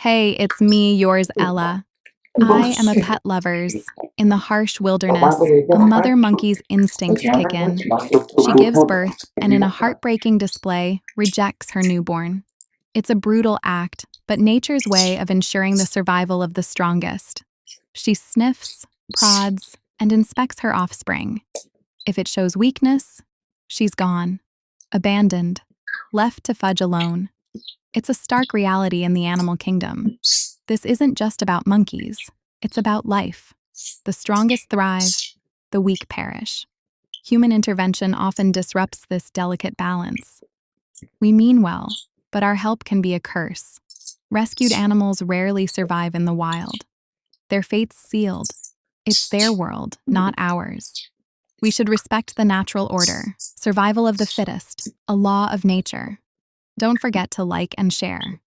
Hey, it's me, yours, Ella. I am a pet lover's. In the harsh wilderness, a mother monkey's instincts kick in. She gives birth and, in a heartbreaking display, rejects her newborn. It's a brutal act, but nature's way of ensuring the survival of the strongest. She sniffs, prods, and inspects her offspring. If it shows weakness, she's gone, abandoned, left to fudge alone. It's a stark reality in the animal kingdom. This isn't just about monkeys, it's about life. The strongest thrive, the weak perish. Human intervention often disrupts this delicate balance. We mean well, but our help can be a curse. Rescued animals rarely survive in the wild. Their fate's sealed. It's their world, not ours. We should respect the natural order, survival of the fittest, a law of nature. Don't forget to like and share.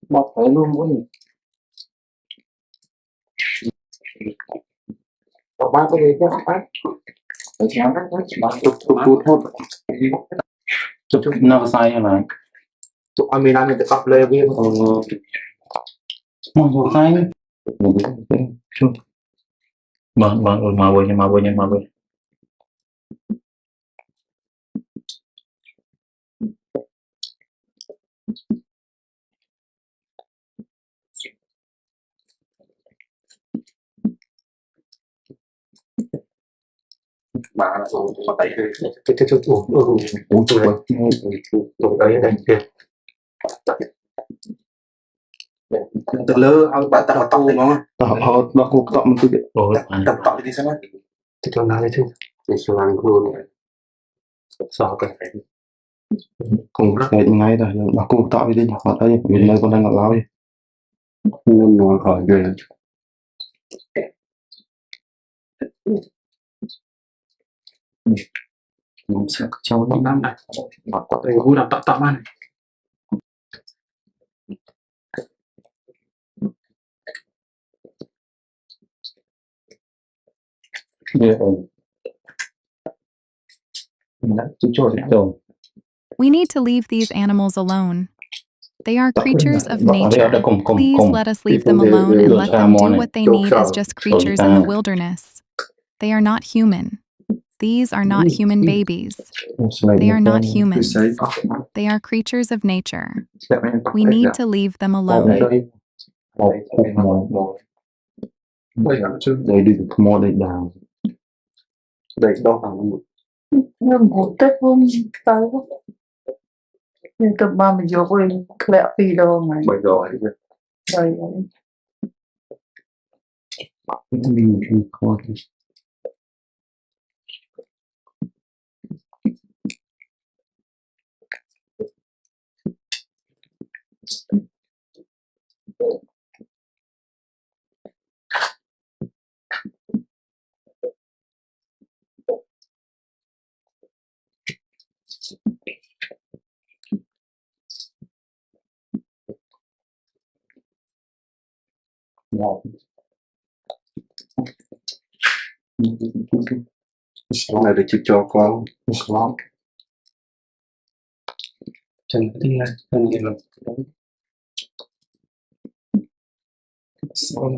Một phải luôn muốn có ba cái gì chứ bác ở nhà bác tụt thôi tụt nó sai là tụt anh mình tự cấp lên với một sai vâng vâng mà vừa bà là có tay cái uống tụi đấy đây kia từ lơ ao bạn tập tao ngon họ nó cũng tập mình tự tập đi xem thì cho nó chứ để cho nó luôn sao cái cùng rất ngày ngay rồi bà cũng tạo đi họ thấy mình nơi con đang ngồi lao đi buồn ngồi khỏi về mình sẽ cho nó năm này hoặc có thể vui là tập ăn We need to leave these animals alone. They are creatures of nature. Please let us leave them alone and let them do what they need as just creatures in the wilderness. They are not human. These are not human babies. They are not humans. They are creatures of nature. We need to leave them alone. They do the commodity down. They don't nhưng một tết hôm tới nhưng tụi ba mình vô quên lẹ phi đâu mà bây giờ rồi mình có sau này để chịu cho con slot chân tiếng này chân gì là sau